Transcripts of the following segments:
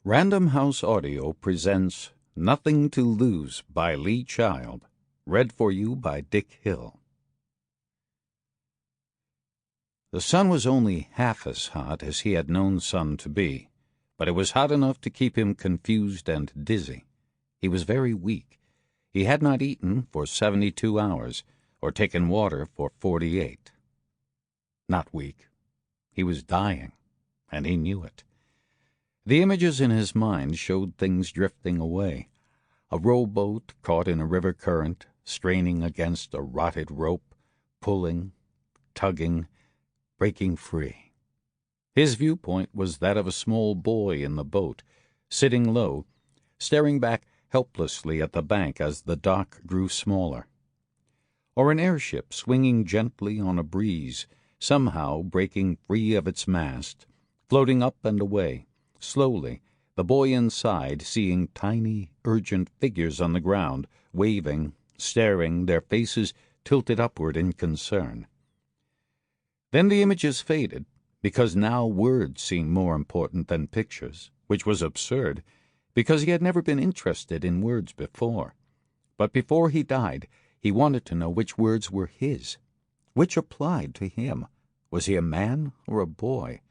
Random House Audio presents Nothing to Lose by Lee Child, read for you by Dick Hill. The sun was only half as hot as he had known sun to be, but it was hot enough to keep him confused and dizzy. He was very weak. He had not eaten for 72 hours, or taken water for 48. Not weak. He was dying, and he knew it. The images in his mind showed things drifting away. A rowboat caught in a river current, straining against a rotted rope, pulling, tugging, breaking free. His viewpoint was that of a small boy in the boat, sitting low, staring back helplessly at the bank as the dock grew smaller. Or an airship swinging gently on a breeze, somehow breaking free of its mast, floating up and away. Slowly, the boy inside seeing tiny, urgent figures on the ground, waving, staring, their faces tilted upward in concern. Then the images faded, because now words seemed more important than pictures, which was absurd, because he had never been interested in words before. But before he died, he wanted to know which words were his, which applied to him. Was he a man or a boy?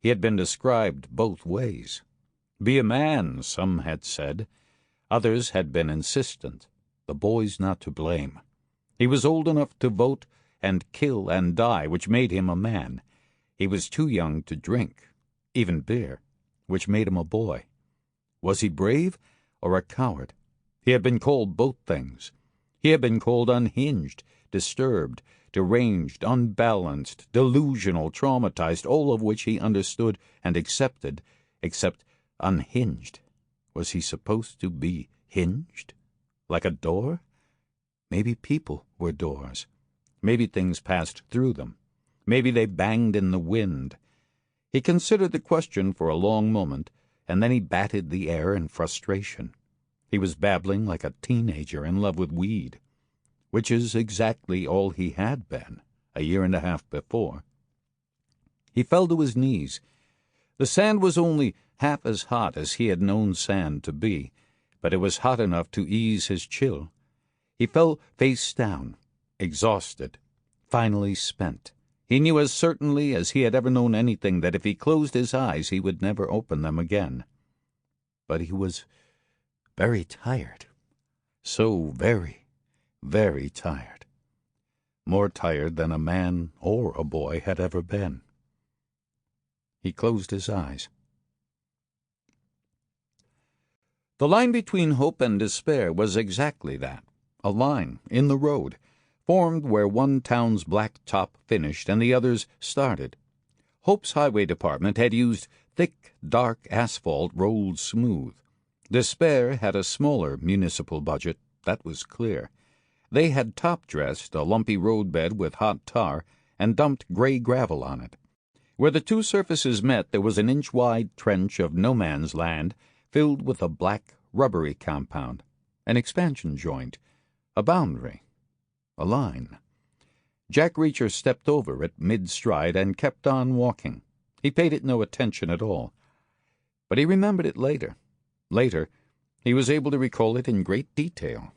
He had been described both ways. Be a man, some had said. Others had been insistent. The boy's not to blame. He was old enough to vote and kill and die, which made him a man. He was too young to drink, even beer, which made him a boy. Was he brave or a coward? He had been called both things. He had been called unhinged, disturbed, deranged, unbalanced, delusional, traumatized, all of which he understood and accepted, except unhinged. Was he supposed to be hinged? Like a door? Maybe people were doors. Maybe things passed through them. Maybe they banged in the wind. He considered the question for a long moment, and then he batted the air in frustration. He was babbling like a teenager in love with weed, which is exactly all he had been a year and a half before. He fell to his knees. The sand was only half as hot as he had known sand to be, but it was hot enough to ease his chill. He fell face down, exhausted, finally spent. He knew as certainly as he had ever known anything that if he closed his eyes he would never open them again. But he was very tired. So very, very tired. More tired than a man or a boy had ever been. He closed his eyes. The line between hope and despair was exactly that, a line in the road, formed where one town's black top finished and the other's started. Hope's highway department had used thick, dark asphalt rolled smooth. Despair had a smaller municipal budget, that was clear. They had top-dressed a lumpy roadbed with hot tar and dumped gray gravel on it. Where the two surfaces met there was an inch-wide trench of no-man's land filled with a black, rubbery compound, an expansion joint, a boundary, a line. Jack Reacher stepped over it mid-stride and kept on walking. He paid it no attention at all. But he remembered it later. Later, he was able to recall it in great detail.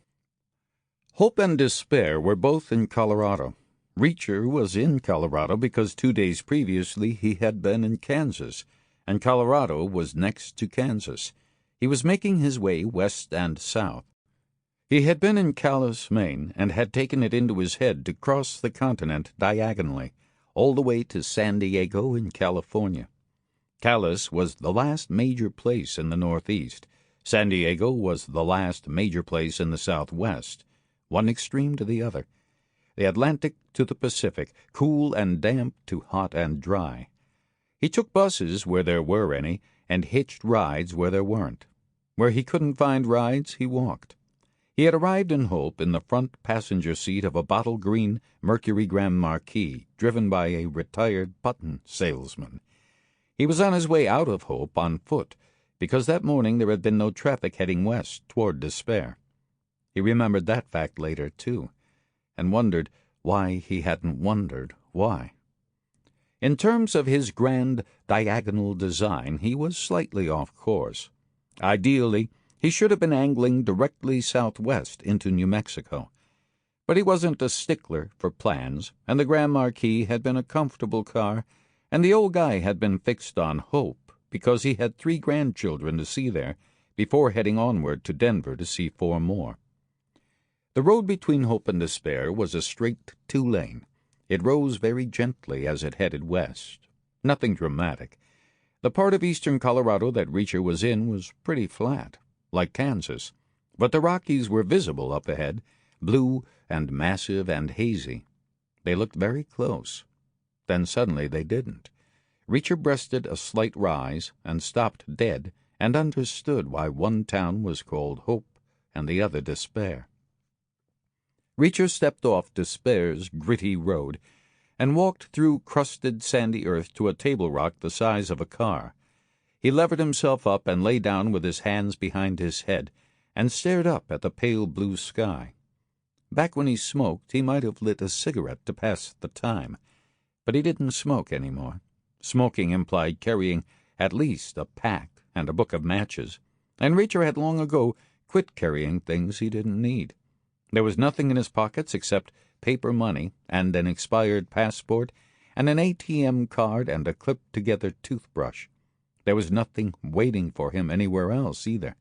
Hope and despair were both in Colorado. Reacher was in Colorado because 2 days previously he had been in Kansas, and Colorado was next to Kansas. He was making his way west and south. He had been in Calais, Maine, and had taken it into his head to cross the continent diagonally, all the way to San Diego in California. Calais was the last major place in the Northeast. San Diego was the last major place in the Southwest, one extreme to the other. The Atlantic to the Pacific, cool and damp to hot and dry. He took buses where there were any, and hitched rides where there weren't. Where he couldn't find rides, he walked. He had arrived in Hope in the front passenger seat of a bottle-green Mercury Grand Marquis, driven by a retired button salesman. He was on his way out of Hope on foot, because that morning there had been no traffic heading west toward Despair. He remembered that fact later, too, and wondered why he hadn't wondered why. In terms of his grand diagonal design, he was slightly off course. Ideally, he should have been angling directly southwest into New Mexico. But he wasn't a stickler for plans, and the Grand Marquis had been a comfortable car, and the old guy had been fixed on Hope because he had 3 grandchildren to see there before heading onward to Denver to see 4 more. The road between Hope and Despair was a straight 2-lane. It rose very gently as it headed west. Nothing dramatic. The part of eastern Colorado that Reacher was in was pretty flat, like Kansas, but the Rockies were visible up ahead, blue and massive and hazy. They looked very close. Then suddenly they didn't. Reacher breasted a slight rise and stopped dead and understood why one town was called Hope and the other Despair. Reacher stepped off Despair's gritty road and walked through crusted sandy earth to a table rock the size of a car. He levered himself up and lay down with his hands behind his head and stared up at the pale blue sky. Back when he smoked, he might have lit a cigarette to pass the time, but he didn't smoke anymore. Smoking implied carrying at least a pack and a book of matches, and Reacher had long ago quit carrying things he didn't need. There was nothing in his pockets except paper money and an expired passport and an ATM card and a clipped-together toothbrush. There was nothing waiting for him anywhere else either.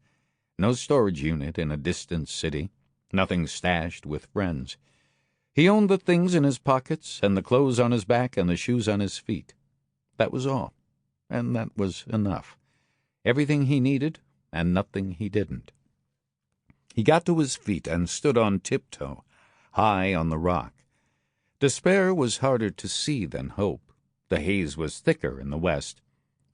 No storage unit in a distant city, nothing stashed with friends. He owned the things in his pockets and the clothes on his back and the shoes on his feet. That was all, and that was enough. Everything he needed and nothing he didn't. He got to his feet and stood on tiptoe, high on the rock. Despair was harder to see than Hope. The haze was thicker in the west.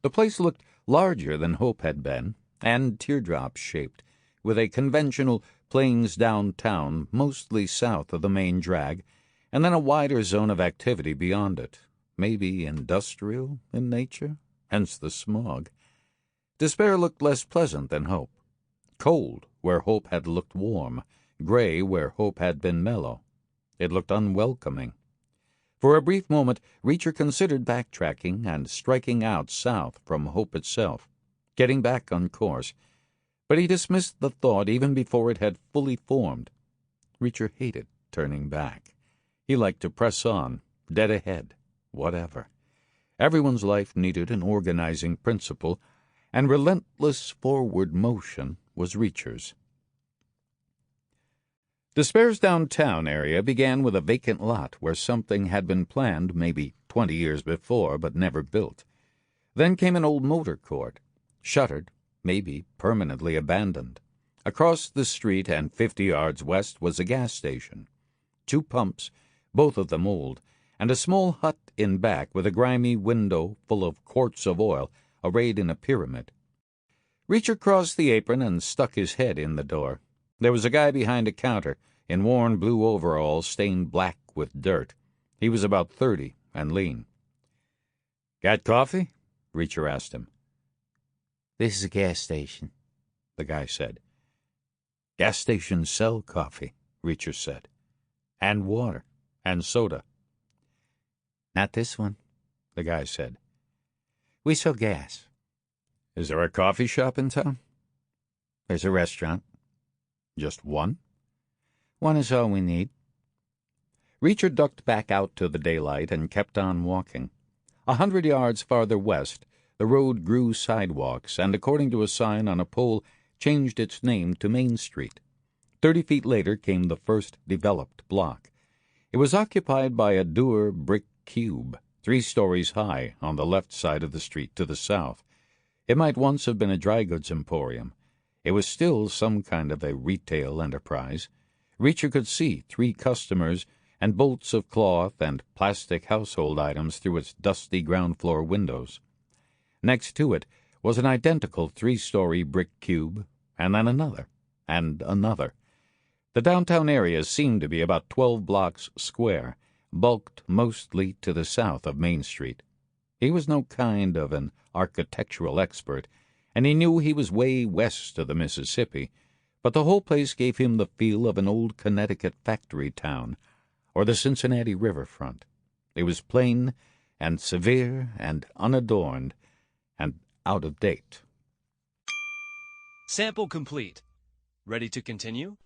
The place looked larger than Hope had been, and teardrop-shaped, with a conventional plains downtown mostly south of the main drag, and then a wider zone of activity beyond it, maybe industrial in nature, hence the smog. Despair looked less pleasant than Hope. Cold where Hope had looked warm, gray where Hope had been mellow. It looked unwelcoming. For a brief moment, Reacher considered backtracking and striking out south from Hope itself, getting back on course. But he dismissed the thought even before it had fully formed. Reacher hated turning back. He liked to press on, dead ahead, whatever. Everyone's life needed an organizing principle, and relentless forward motion was Reacher's. Despair's downtown area began with a vacant lot where something had been planned maybe 20 years before but never built. Then came an old motor court, shuttered, maybe permanently abandoned. Across the street and 50 yards west was a gas station. 2 pumps, both of them old, and a small hut in back with a grimy window full of quarts of oil arrayed in a pyramid. Reacher crossed the apron and stuck his head in the door. There was a guy behind a counter, in worn blue overalls stained black with dirt. He was about 30 and lean. "Got coffee?" Reacher asked him. "This is a gas station," the guy said. "Gas stations sell coffee," Reacher said. "And water, and soda." "Not this one," the guy said. "We sell gas." "Is there a coffee shop in town?" "There's a restaurant." "Just one?" "One is all we need." Reacher ducked back out to the daylight and kept on walking. 100 yards farther west, the road grew sidewalks and, according to a sign on a pole, changed its name to Main Street. 30 feet later came the first developed block. It was occupied by a dour brick cube, 3 stories high, on the left side of the street to the south. It might once have been a dry goods emporium. It was still some kind of a retail enterprise. Reacher could see 3 customers and bolts of cloth and plastic household items through its dusty ground-floor windows. Next to it was an identical 3-story brick cube, and then another, and another. The downtown area seemed to be about 12 blocks square, bulked mostly to the south of Main Street. He was no kind of an architectural expert, and he knew he was way west of the Mississippi, but the whole place gave him the feel of an old Connecticut factory town, or the Cincinnati riverfront. It was plain and severe and unadorned and out of date. Sample complete. Ready to continue?